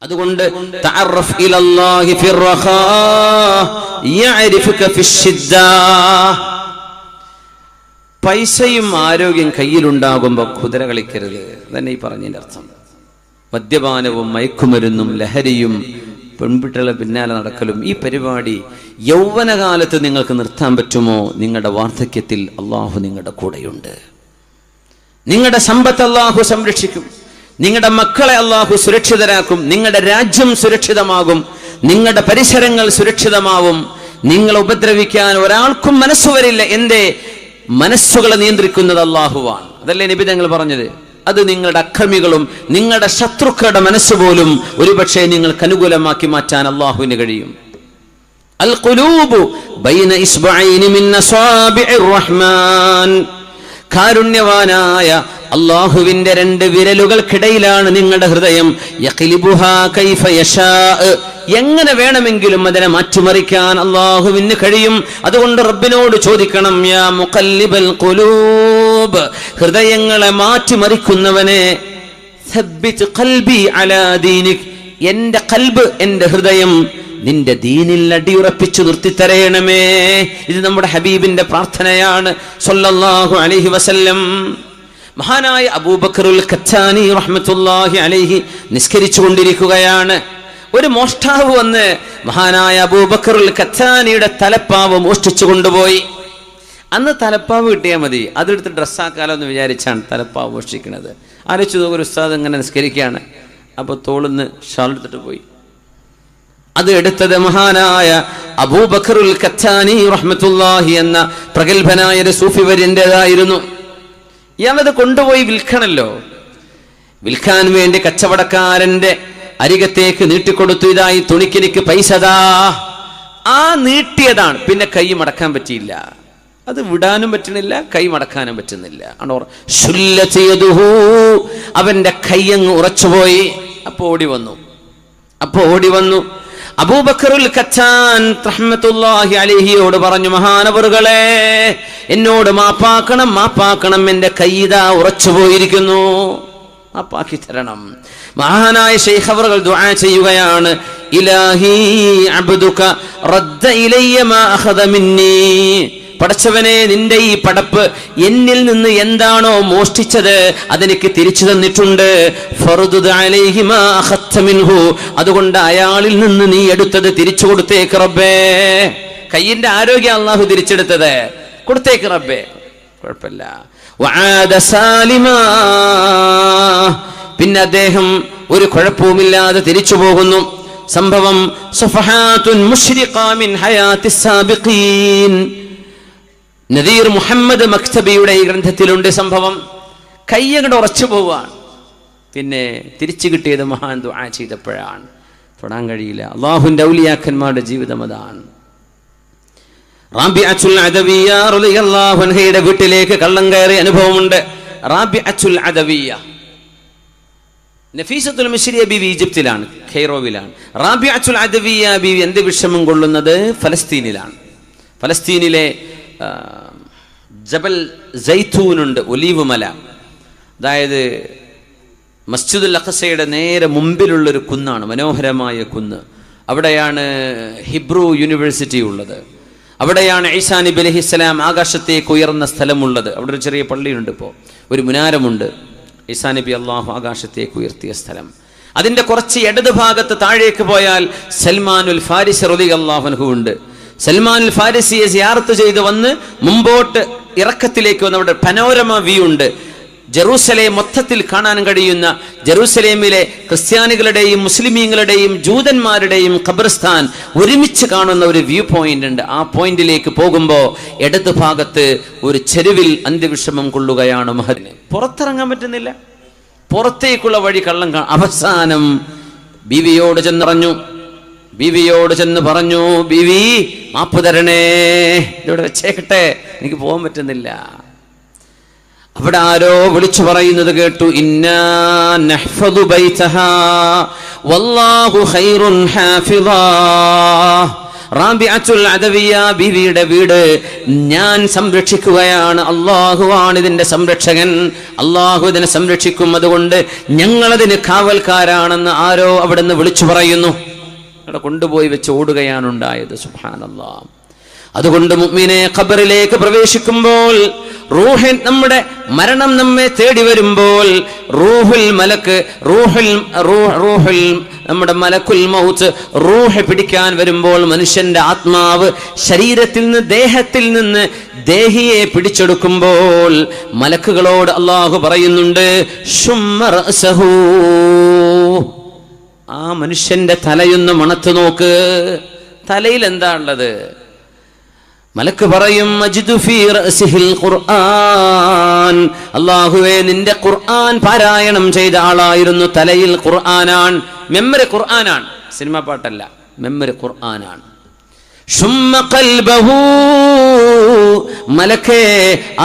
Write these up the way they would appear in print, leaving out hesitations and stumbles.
അതുകൊണ്ട് തഅറഫ് ഇലല്ലാഹി ഫിർറഖാ യഅരിഫുക ഫിശ്ശിദ്ദ. പൈസയും ആരോഗ്യം കയ്യിലുണ്ടാകുമ്പോൾ കുതിര കളിക്കരുത്. അതന്നെ ഈ പറഞ്ഞതിന്റെ അർത്ഥം. മദ്യപാനവും മയക്കുമരുന്നും ലഹരിയും പെൺകുട്ടികളെ പിന്നാലെ നടക്കലും ഈ പരിപാടി യൗവനകാലത്ത് നിങ്ങൾക്ക് നിർത്താൻ പറ്റുമോ? നിങ്ങളുടെ വാർദ്ധക്യത്തിൽ അള്ളാഹു നിങ്ങളുടെ കൂടെയുണ്ട്. നിങ്ങളുടെ സമ്പത്ത് അള്ളാഹു സംരക്ഷിക്കും. നിങ്ങളുടെ മക്കളെ അള്ളാഹു സുരക്ഷിതരാക്കും. നിങ്ങളുടെ രാജ്യം സുരക്ഷിതമാകും. നിങ്ങളുടെ പരിസരങ്ങൾ സുരക്ഷിതമാവും. നിങ്ങളെ ഉപദ്രവിക്കാൻ ഒരാൾക്കും മനസ്സു വരില്ല. എന്തേ? മനസ്സുകളെ നിയന്ത്രിക്കുന്നത് അള്ളാഹുവാണ്. അതല്ലേ നബി തങ്ങൾ പറഞ്ഞത്? അത് നിങ്ങളുടെ അക്രമികളും നിങ്ങളുടെ ശത്രുക്കളുടെ മനസ്സുപോലും ഒരുപക്ഷെ നിങ്ങൾക്ക് അനുകൂലമാക്കി മാറ്റാൻ അള്ളാഹുവിന് കഴിയും. അൽ ഖുലൂബു ബൈന ഇസ്ബഅൈനി മിൻ അസാബിഇർ റഹ്മാൻ. കാരുണ്യവാനായ അള്ളാഹുവിന്റെ രണ്ട് വിരലുകൾക്കിടയിലാണ് നിങ്ങളുടെ ഹൃദയം. യഖ്ലിബുഹാ കൈഫ യശാ. എങ്ങനെ വേണമെങ്കിലും അതിനെ മാറ്റിമറിക്കാൻ അള്ളാഹുവിന് കഴിയും. അതുകൊണ്ട് റബ്ബിനോട് ചോദിക്കണം, യാ മുഖല്ലിബൽ ഖുലൂബ്, ഹൃദയങ്ങളെ മാറ്റിമറിക്കുന്നവനെ, സബ്ബിത് ഖൽബി അലാ ദീനിക്, എന്റെ ഖൽബ്, എന്റെ ഹൃദയം നിന്റെ ദീനിൽ അടിയുറപ്പിച്ചു നിർത്തിത്തരയണമേ. ഇത് നമ്മുടെ ഹബീബിന്റെ പ്രാർത്ഥനയാണ് സല്ലല്ലാഹു അലൈഹി വസല്ലം. മഹാനായ അബൂബക്കറുൽ ഖത്താനി റഹ്മത്തുള്ളാഹി അലൈഹി നിസ്കരിച്ചു കൊണ്ടിരിക്കുകയാണ്. ഒരു മോഷ്ടാവ് വന്ന് മഹാനായ അബൂബക്കറുൽ ഖത്താനിയുടെ തലപ്പാവ് മോഷ്ടിച്ചു കൊണ്ടുപോയി. അന്ന് തലപ്പാവ് കിട്ടിയാൽ മതി, അതെടുത്ത് ഡ്രസ്സാക്കാലോ എന്ന് വിചാരിച്ചാണ് തലപ്പാവ് മോഷ്ടിക്കുന്നത്. ആലോചിച്ചു നോക്കൊരു ഉസ്താദ് ഇങ്ങനെ നിസ്കരിക്കുകയാണ്. അപ്പോൾ തോളുന്ന് ഷാൾ എടുത്തിട്ട് പോയി. അത് എടുത്തത് മഹാനായ അബൂബക്കറുൽ ഖത്താനി റഹ്മത്തുള്ളാഹി എന്ന പ്രഗത്ഭനായ ഒരു സൂഫി വര്യന്റേതായിരുന്നു. ഇയാളത് കൊണ്ടുപോയി വിൽക്കണല്ലോ. വിൽക്കാൻ വേണ്ടി കച്ചവടക്കാരന്റെ അരികത്തേക്ക് നീട്ടിക്കൊടുത്തു. ഇതായി തുണിക്കെനിക്ക് പൈസതാ. ആ നീട്ടിയതാണ്. പിന്നെ കൈ മടക്കാൻ പറ്റിയില്ല. അത് വിടാനും പറ്റുന്നില്ല, കൈ മടക്കാനും പറ്റുന്നില്ല. അവന്റെ കൈയങ്ങ് ഉറച്ചുപോയി. അപ്പോ ഓടി വന്നു അബൂബക്കറുൽ ഖത്താൻ റഹ്മത്തുള്ളാഹി അലൈഹിയോട് പറഞ്ഞു, മഹാനവറുകളെ, എന്നോട് മാപ്പാക്കണം, എന്റെ കൈദാ ഉറച്ചുപോയിരിക്കുന്നു, മാപ്പാക്കി തരണം. മഹാനായ ശൈഖ് അവറുകൾ ദുആ ചെയ്യുകയാണ്, ഇലാഹി അബ്ദുക റദ്ദ ഇലയ്യ മാ അഖദ മിന്നി. പടച്ചവനെ, നിന്റെ ഈ പടപ്പ് എന്നിൽ നിന്ന് എന്താണോ മോഷ്ടിച്ചത് അതെനിക്ക് തിരിച്ചു തന്നിട്ടുണ്ട്. ഫർദുദ് അലൈഹി മാ അഖദ്ത മിൻഹു. അതുകൊണ്ട് അയാളിൽ നിന്ന് നീ എടുത്തത് തിരിച്ചു കൊടുത്തേക്ക് റബ്ബേ. കയ്യിന്റെ ആരോഗ്യം അല്ലാഹു തിരിച്ചെടുത്തത് കൊടുത്തേക്ക് റബ്ബേ, കുഴപ്പമില്ല. വആദ സാലിമാ. പിന്നെ അദ്ദേഹം ഒരു കുഴപ്പവുമില്ലാതെ തിരിച്ചു പോകുന്നു. സംഭവം സഫഹാത്തുൻ മുശ്രിഖാ മിൻ ഹയാത്തിസ് സാബിഖീൻ. നദീർ മുഹമ്മദ് മക്തബിയുടെ ഈ ഗ്രന്ഥത്തിലുണ്ട് സംഭവം. കയ്യങ്ങട് ഉറച്ചു പോവാണ്. പിന്നെ തിരിച്ചു കിട്ടിയത് മഹാൻ ദുആ ചെയ്തപ്പോഴാണ്. തൊടാൻ കഴിയില്ല. അല്ലാഹുവിന്റെ ഔലിയാക്കന്മാരുടെ ജീവിതം അതാണ്. റാബിഅത്തുൽ അദവിയ്യ റളിയല്ലാഹു അൻഹയുടെ വീട്ടിലേക്ക് കള്ളം കയറിയ അനുഭവമുണ്ട്. റാബിഅത്തുൽ അദവിയ്യ നഫീസത്തുൽ മിശ്രിയ ബീവി ഈജിപ്തിലാണ്, ഖൈറോവിലാണ്. റാബിഅത്തുൽ അദവിയ്യ ബീവി എന്ത് വിഷമം കൊള്ളുന്നത് ഫലസ്തീനിലാണ്. ഫലസ്തീനിലെ ജബൽ സൈത്തൂനുണ്ട്, ഒലീവ് മല. അതായത് മസ്ജിദുൽ അഖ്സയുടെ നേരെ മുമ്പിലുള്ളൊരു കുന്നാണ്, മനോഹരമായ കുന്ന്. അവിടെയാണ് ഹിബ്രു യൂണിവേഴ്സിറ്റി ഉള്ളത്. അവിടെയാണ് ഈസാ നബി അലൈഹിസ്സലാം ആകാശത്തേക്ക് ഉയർന്ന സ്ഥലമുള്ളത്. അവിടെ ഒരു ചെറിയ പള്ളിയുണ്ട്, ഇപ്പോൾ ഒരു മുനാരമുണ്ട്. ഈസാ നബി അള്ളാഹു ആകാശത്തേക്ക് ഉയർത്തിയ സ്ഥലം. അതിൻ്റെ കുറച്ച് ഇടത് ഭാഗത്ത് താഴേക്ക് പോയാൽ സൽമാനുൽ ഫാരിസി റളിയല്ലാഹു അൻഹു ഉണ്ട്. സൽമാനുൽ ഫാരിസിയെ സിയാറത്ത് ചെയ്ത് വന്ന് മുമ്പോട്ട് ഇറക്കത്തിലേക്ക് വന്ന് അവിടെ പനോരമ വ്യൂ ഉണ്ട്. ജെറൂസലേം മൊത്തത്തിൽ കാണാൻ കഴിയുന്ന, ജെറൂസലേമിലെ ക്രിസ്ത്യാനികളുടെയും മുസ്ലിമീങ്ങളുടെയും ജൂതന്മാരുടെയും ഖബർസ്ഥാൻ ഒരുമിച്ച് കാണുന്ന ഒരു വ്യൂ പോയിന്റ് ഉണ്ട്. ആ പോയിന്റിലേക്ക് പോകുമ്പോൾ ഇടത് ഭാഗത്ത് ഒരു ചെരുവിൽ അന്ത്യവിഷമം കൊള്ളുകയാണ് മഹദിന്. പുറത്തിറങ്ങാൻ പറ്റുന്നില്ല. പുറത്തേക്കുള്ള വഴി കള്ളം. അവസാനം ബീവിയോട് ചെന്ന് പറഞ്ഞു, ബീവി മാപ്പ് തരണേ, ഇവിടെ വെച്ചേക്കട്ടെ, എനിക്ക് പോകാൻ പറ്റുന്നില്ല. അവിടെ ആരോ വിളിച്ചു പറയുന്നത് കേട്ടു, ഇന്നാ നഹ്ഫദു ബൈതഹാ വല്ലാഹു ഖൈറുൻ ഹാഫിളാ. റാബിഅത്തുൽ അദവിയ ബീവിയുടെ വീട് ഞാൻ സംരക്ഷിക്കുകയാണ്. അള്ളാഹുവാണ് ഇതിന്റെ സംരക്ഷകൻ, അള്ളാഹു ഇതിനെ സംരക്ഷിക്കും, അതുകൊണ്ട് ഞങ്ങളതിന് കാവൽക്കാരാണെന്ന് ആരോ അവിടെ നിന്ന് വിളിച്ചു പറയുന്നു. അവിടെ കൊണ്ടുപോയി വെച്ച് ഓടുകയാണ് ഉണ്ടായത്. സുബ്ഹാനല്ലാഹ്. അതുകൊണ്ട് മുഅ്മിനെ ഖബറിലേക്ക് പ്രവേശിക്കുമ്പോൾ, റൂഹ്, നമ്മുടെ മരണം നമ്മെ തേടി വരുമ്പോൾ, നമ്മുടെ മലക്കുൽ മൗത്ത് റൂഹ് പിടിക്കാൻ വരുമ്പോൾ, മനുഷ്യന്റെ ആത്മാവ് ശരീരത്തിൽ നിന്ന്, ദേഹത്തിൽ നിന്ന് ദേഹിയെ പിടിച്ചെടുക്കുമ്പോൾ മലക്കുകളോട് അല്ലാഹു പറയുന്നുണ്ട്, ശുമ്മ റഅസഹു, ആ മനുഷ്യന്റെ തലയൊന്ന് മണത്ത് നോക്ക്, തലയിൽ എന്താ ഉള്ളത്? മലക്ക് പറയും, അജിദു ഫീ റഅസിഹിൽ ഖുർആൻ, അല്ലാഹുവേ നിന്റെ ഖുർആൻ പാരായണം ചെയ്ത ആളായിരുന്നു, തലയിൽ ഖുർആനാണ്, മെമ്മറി ഖുർആനാണ്, സിനിമ പാട്ടല്ല, മെമ്മറി ഖുർആനാണ്. ശുമ്മ ഖൽബഹു, മലക്കേ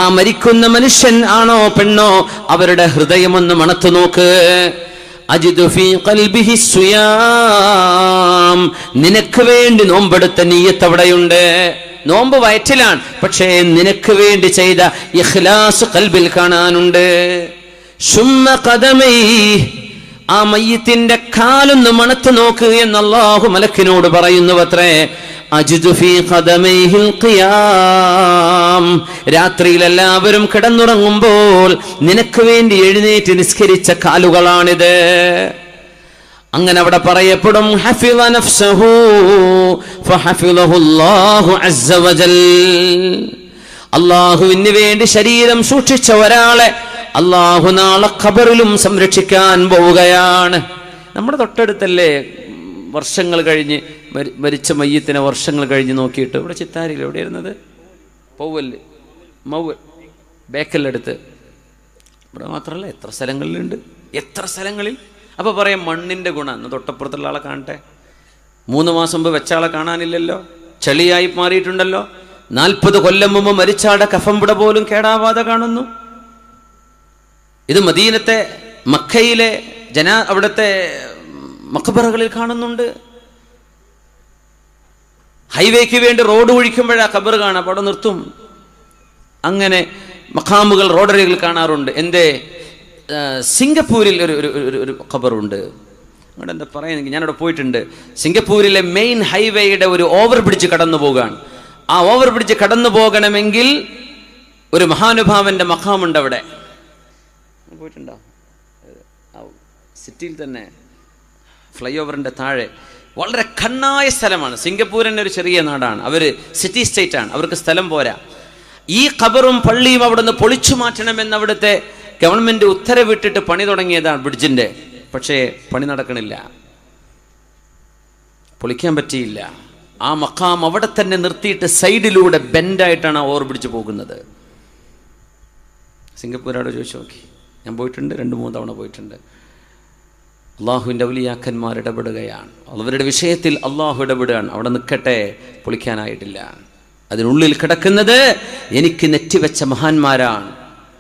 ആ മരിക്കുന്ന മനുഷ്യൻ ആണോ പെണ്ണോ അവരുടെ ഹൃദയമൊന്ന് മണത്തു നോക്ക്. അജിദു ഫീ ഖൽബിഹി സുയാം, നിനക്ക് വേണ്ടി നോമ്പെടുത്ത നിയ്യത്ത് അവിടെയുണ്ട്. നോമ്പ് വയറ്റിലാണ്, പക്ഷേ നിനക്ക് വേണ്ടി ചെയ്ത ഇഖ്ലാസ് ഖൽബിൽ കാണാനുണ്ട്. ശുമ്മ ഖദമൈ, ആ മയ്യിത്തിന്റെ കാലൊന്ന് മണത്ത് നോക്ക് എന്ന് അല്ലാഹു മലക്കിനോട് പറയുന്നുവത്രേ. അജിദു ഫീ ഖദമൈഹിൽ ഖിയാം, രാത്രിയിൽ എല്ലാവരും കിടന്നുറങ്ങുമ്പോൾ നിനക്ക് വേണ്ടി എഴുന്നേറ്റ് നിസ്കരിച്ച കാലുകളാണിത്. അങ്ങനെ അവിടെ പറയപ്പെടും, ഹഫിള നഫ്സഹു ഫഹഫിളഹു അല്ലാഹു അസ്സ വജൽ, അല്ലാഹുവിന് വേണ്ടി ശരീരം സൂക്ഷിച്ച ഒരാളെ അല്ലാഹു നാളെ ഖബറിലും സംരക്ഷിക്കാൻ പോവുകയാണ്. നമ്മുടെ തൊട്ടടുത്തല്ലേ വർഷങ്ങൾ കഴിഞ്ഞ് മരിച്ച മയ്യത്തിനെ വർഷങ്ങൾ കഴിഞ്ഞ് നോക്കിയിട്ട്, ഇവിടെ ചിത്താരിയിൽ എവിടെയായിരുന്നത്, പൗവല് മൗവൽ ബേക്കലിനടുത്ത്, ഇവിടെ മാത്രമല്ല എത്ര സ്ഥലങ്ങളിലുണ്ട്, എത്ര സ്ഥലങ്ങളിൽ. അപ്പോൾ പറയാം മണ്ണിൻ്റെ ഗുണം, എന്ന് തൊട്ടപ്പുറത്തുള്ള ആളെ കാണട്ടെ, 3 മാസം മുമ്പ് വെച്ച ആളെ കാണാനില്ലല്ലോ, ചെളിയായി മാറിയിട്ടുണ്ടല്ലോ, 40 കൊല്ലം മുമ്പ് മരിച്ചാടെ കഫംപുട പോലും കേടാവാതെ കാണുന്നു. ഇത് മദീനത്തെ മക്കയിലെ അവിടുത്തെ മഖബറകളിൽ കാണുന്നുണ്ട്. ഹൈവേക്ക് വേണ്ടി റോഡ് ഒഴിക്കുമ്പോഴാ ഖബർ കാണാം, അപ്പോൾ അവിടെ നിർത്തും. അങ്ങനെ മഖാമുകൾ റോഡരികൾ കാണാറുണ്ട്. എൻ്റെ സിംഗപ്പൂരിൽ ഒരു ഖബറുണ്ട്. അവിടെ എന്താ പറയുന്നെങ്കിൽ, ഞാനവിടെ പോയിട്ടുണ്ട്. സിംഗപ്പൂരിലെ മെയിൻ ഹൈവേയുടെ ഒരു ഓവർ ബ്രിഡ്ജ് കടന്നു പോകാൻ. ആ ഓവർ ബ്രിഡ്ജ് കടന്നു പോകണമെങ്കിൽ ഒരു മഹാനുഭാവന്റെ മഖാമുണ്ട് അവിടെ. പോയിട്ടുണ്ടോ? സിറ്റിയിൽ തന്നെ ഫ്ലൈ ഓവറിന്റെ താഴെ വളരെ കണ്ണായ സ്ഥലമാണ്. സിംഗപ്പൂരിൻ്റെ ഒരു ചെറിയ നാടാണ്, അവർ സിറ്റി സ്റ്റേറ്റ് ആണ്, അവർക്ക് സ്ഥലം പോരാ. ഈ ഖബറും പള്ളിയും അവിടെ നിന്ന് പൊളിച്ചു മാറ്റണമെന്ന് അവിടുത്തെ ഗവൺമെന്റ് ഉത്തരവിട്ടിട്ട് പണി തുടങ്ങിയതാണ് ബ്രിഡ്ജിന്റെ. പക്ഷേ പണി നടക്കണില്ല, പൊളിക്കാൻ പറ്റിയില്ല. ആ മഖാം അവിടെ തന്നെ നിർത്തിയിട്ട് സൈഡിലൂടെ ബെൻഡായിട്ടാണ് ആ ഓവർ ബ്രിഡ്ജ് പോകുന്നത്. സിംഗപ്പൂരോട് ചോദിച്ചു നോക്കി, ഞാൻ പോയിട്ടുണ്ട്, 2-3 തവണ പോയിട്ടുണ്ട്. അള്ളാഹുവിൻ്റെ ഔലിയാക്കന്മാർ ഇടപെടുകയാണ്, അവരുടെ വിഷയത്തിൽ അള്ളാഹു ഇടപെടുകയാണ്. അവിടെ നിൽക്കട്ടെ, പൊളിക്കാനായിട്ടില്ല. അതിനുള്ളിൽ കിടക്കുന്നത് എനിക്ക് നെറ്റിവെച്ച മഹാന്മാരാണ്,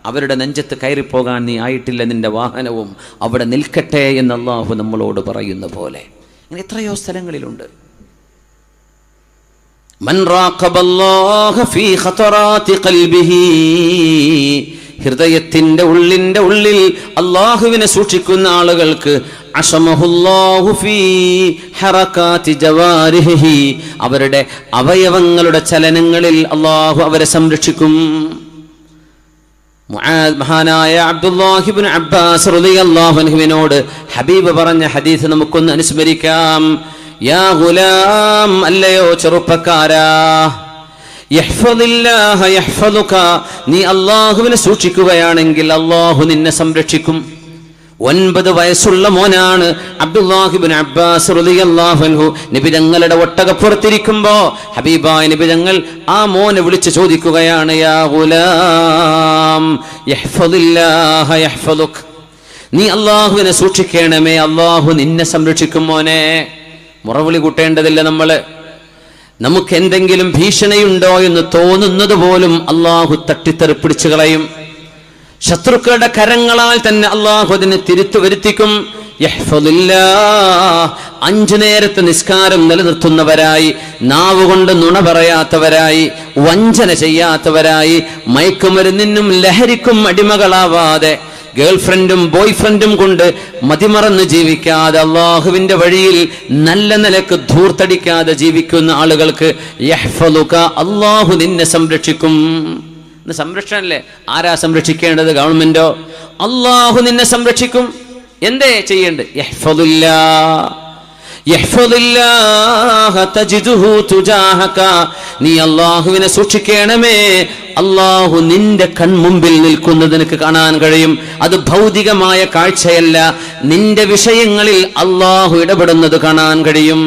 അവരുടെ നെഞ്ചത്ത് കയറിപ്പോകാൻ നീ ആയിട്ടില്ല, നിന്റെ വാഹനവും അവിടെ നിൽക്കട്ടെ എന്ന് അള്ളാഹു നമ്മളോട് പറയുന്ന പോലെ ഇങ്ങനെ എത്രയോ സ്ഥലങ്ങളിലുണ്ട്. മൻ റാഖബല്ലാഹ ഫീ ഖതറാത്തി ഖൽബിഹി, ഹൃദയത്തിന്റെ ഉള്ളിൽ അള്ളാഹുവിനെ സൂക്ഷിക്കുന്ന ആളുകൾക്ക് അശമഹുല്ലാഹു ഫീ ഹറകാതി ജവാരിഹി, അവരുടെ അവയവങ്ങളുടെ ചലനങ്ങളിൽ അള്ളാഹു അവരെ സംരക്ഷിക്കും. മഹാനായ അബ്ദുല്ലാഹി ഇബ്നു അബ്ബാസ് റളിയല്ലാഹു അൻഹുവിനോട് ഹബീബ് പറഞ്ഞ ഹദീസ് നമുക്കൊന്ന് അനുസ്മരിക്കാം. യാ ഗുലാം, അല്ലയോ ചെറുപ്പക്കാരാ, യഹ്ഫദില്ലാഹ യഹ്ഫദുക, നീ അല്ലാഹുവിനെ സൂക്ഷിക്കുകയാണെങ്കിൽ അല്ലാഹു നിന്നെ സംരക്ഷിക്കും. 9 വയസ്സുള്ള മോനാണ് അബ്ദുല്ലാഹി ഇബ്നു അബ്ബാസ് റളിയല്ലാഹു അൻഹു. നബി തങ്ങളുടെ ഒട്ടകപ്പുറത്തിരിക്കുമ്പോ ഹബീബായ നബി തങ്ങൾ ആ മോനെ വിളിച്ച് ചോദിക്കുകയാണ്, യാ ഗുലാം യഹ്ഫദില്ലാഹ യഹ്ഫദുക, നീ അല്ലാഹുവിനെ സൂക്ഷിക്കണമേ, അല്ലാഹു നിന്നെ സംരക്ഷിക്കും മോനെ. മുറവിളി കൂട്ടേണ്ടതില്ല നമ്മള്. നമുക്ക് എന്തെങ്കിലും ഭീഷണിയുണ്ടോ എന്ന് തോന്നുന്നത് പോലും അല്ലാഹു തട്ടിത്തെറിപ്പിടിച്ചു കളയും. ശത്രുക്കളുടെ കരങ്ങളാൽ തന്നെ അള്ളാഹു അതിനെ തിരുത്തു വരുത്തിക്കും. 5 നേരത്തെ നിസ്കാരം നിലനിർത്തുന്നവരായി, നാവുകൊണ്ട് നുണ പറയാത്തവരായി, വഞ്ചന ചെയ്യാത്തവരായി, മയക്കുമരുന്നിനും ലഹരിക്കും അടിമകളാവാതെ, ഗേൾഫ്രണ്ടും ബോയ്ഫ്രണ്ടും കൊണ്ട് മതിമറന്ന് ജീവിക്കാതെ, അള്ളാഹുവിന്റെ വഴിയിൽ നല്ല നിലക്ക് ധൂർത്തടിക്കാതെ ജീവിക്കുന്ന ആളുകൾക്ക് യഹ്ഫളുക, അള്ളാഹു നിന്നെ സംരക്ഷിക്കും. സംരക്ഷണല്ലേ? ആരാ സംരക്ഷിക്കേണ്ടത്? ഗവൺമെന്റോ? അള്ളാഹു നിന്നെ സംരക്ഷിക്കും. എന്തേ ചെയ്യേണ്ടത്? നീ അള്ളാഹുവിനെ സൂക്ഷിക്കണമേ. അള്ളാഹു നിന്റെ കൺമുമ്പിൽ നിൽക്കുന്നത് നിനക്ക് കാണാൻ കഴിയും. അത് ഭൗതികമായ കാഴ്ചയല്ല, നിന്റെ വിഷയങ്ങളിൽ അള്ളാഹു ഇടപെടുന്നത് കാണാൻ കഴിയും.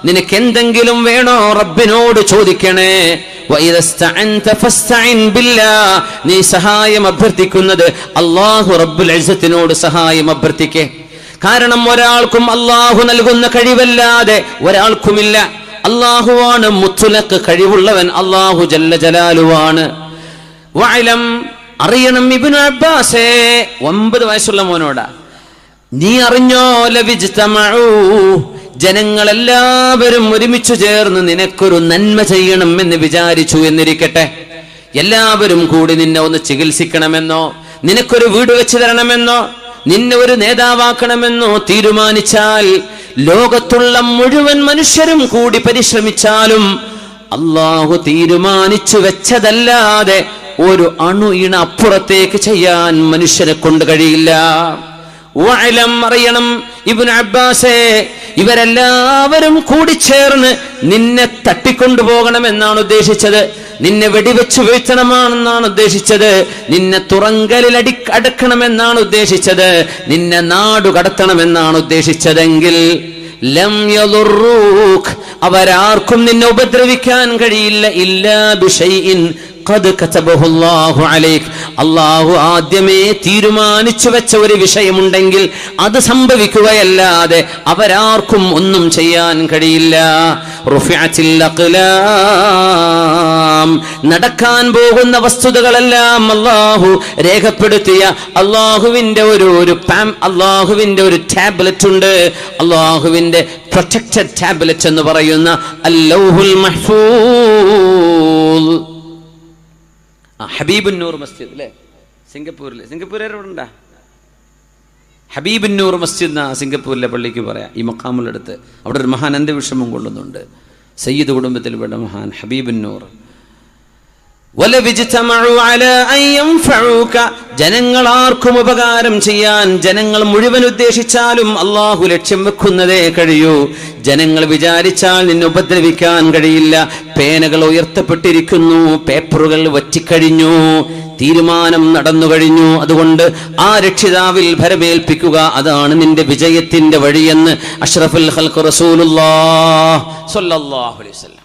നിനക്ക് എന്തെങ്കിലും വേണോ റബ്ബിനോട് ചോദിക്കണേ. നീ സഹായം അഭ്യർത്ഥിക്കുന്നത് അല്ലാഹു റബ്ബുൽ ഇസ്സത്തിനോട് സഹായം അഭ്യർത്ഥിക്കേ. കാരണം ഒരാൾക്കും അല്ലാഹു നൽകുന്ന കഴിവല്ലാതെ ഒരാൾക്കുമില്ല. അല്ലാഹുവാണ് മുത്ലഖ് കഴിവുള്ളവൻ, അല്ലാഹു ജല്ല ജലാലുവാണ്. വഅലം, അറിയണം ഇബ്നു അബ്ബാസേ, 9 വയസ്സുള്ള മോനോടാ, നീ അറിഞ്ഞോ, ലവിജ്തമഉ, ജനങ്ങളെല്ലാവരും ഒരുമിച്ചു ചേർന്ന് നിനക്കൊരു നന്മ ചെയ്യണം എന്ന് വിചാരിച്ചു എന്നിരിക്കട്ടെ. എല്ലാവരും കൂടി നിന്നെ ഒന്ന് ചികിത്സിക്കണമെന്നോ, നിനക്കൊരു വീട് വെച്ച് തരണമെന്നോ, നിന്നെ ഒരു നേതാവാക്കണമെന്നോ തീരുമാനിച്ചാൽ, ലോകത്തുള്ള മുഴുവൻ മനുഷ്യരും കൂടി പരിശ്രമിച്ചാലും അല്ലാഹു തീരുമാനിച്ചു വെച്ചതല്ലാതെ ഒരു അണു ഇണ അപ്പുറത്തേക്ക് ചെയ്യാൻ മനുഷ്യനെ കൊണ്ട് കഴിയില്ല. വഅലം, അറിയണം ഇബ്നു അബ്ബാസേ, ഇവരെല്ലാവരും കൂടി ചേർന്ന് നിന്നെ തട്ടിക്കൊണ്ടുപോകണമെന്നാണ് ഉദ്ദേശിച്ചത്. നിന്നെ വെടിവെച്ച് വീഴ്ത്തണമെന്നാണ് ഉദ്ദേശിച്ചത്. നിന്നെ തുറങ്കലിൽ അടക്കണമെന്നാണ് ഉദ്ദേശിച്ചത്. നിന്നെ നാടു കടത്തണമെന്നാണ് ഉദ്ദേശിച്ചതെങ്കിൽ ലം യദുറൂക്, അവരാർക്കും നിന്നെ ഉപദ്രവിക്കാൻ കഴിയില്ല. ഇല്ലാ ബിശൈഇൻ ഖദ് കതബഹു അല്ലാഹു അലൈക്, അല്ലാഹു ആദ്യമേ തീരുമാനിച്ചു വെച്ച ഒരു വിഷയമുണ്ടെങ്കിൽ അത് സംഭവിക്കുകയല്ലാതെ അവരാർക്കും ഒന്നും ചെയ്യാൻ കഴിയില്ല. റുഫിഅത്തിൽ അഖ്ലാം, നടക്കാൻ പോകുന്ന വസ്തുതകളെല്ലാം അല്ലാഹു രേഖപ്പെടുത്തിയ അല്ലാഹുവിന്റെ അല്ലാഹുവിന്റെ ഒരു ടാബ്ലറ്റ് ഉണ്ട്. അല്ലാഹുവിന്റെ പ്രൊട്ടക്റ്റഡ് ടാബ്ലറ്റ് എന്ന് പറയുന്ന അൽ-ലൗഹുൽ മഹ്ഫൂസ്. ഹബീബുന്നൂർ മസ്ജിദ് അല്ലേ, സിംഗപ്പൂർ എവിടെണ്ടാ? ഹബീബുന്നൂർ മസ്ജിദ് എന്നാ സിംഗപ്പൂരിലെ പള്ളിക്ക് പറയാം. ഈ മഖാമിലെടുത്ത് അവിടെ ഒരു മഹാൻ അന്ത്യവിഷമം കൊള്ളുന്നുണ്ട്. സയ്യിദ് കുടുംബത്തിൽപ്പെട്ട മഹാൻ ഹബീബുന്നൂർ. ജനങ്ങളാർക്കും ഉപകാരം ചെയ്യാൻ ജനങ്ങൾ മുഴുവൻ ഉദ്ദേശിച്ചാലും അള്ളാഹു ലക്ഷ്യം വെക്കുന്നതേ കഴിയൂ. ജനങ്ങൾ വിചാരിച്ചാൽ നിന്നെ ഉപദ്രവിക്കാൻ കഴിയില്ല. പേനകൾ ഉയർത്തപ്പെട്ടിരിക്കുന്നു, പേപ്പറുകൾ വറ്റിക്കഴിഞ്ഞു, തീരുമാനം നടന്നു കഴിഞ്ഞു. അതുകൊണ്ട് ആ രക്ഷിതാവിൽ ഭരമേൽപ്പിക്കുക, അതാണ് നിന്റെ വിജയത്തിന്റെ വഴിയെന്ന് അഷ്റഫുൽ ഖൽഖ് റസൂലുള്ളാഹി സ്വല്ലല്ലാഹു അലൈഹി വസല്ലം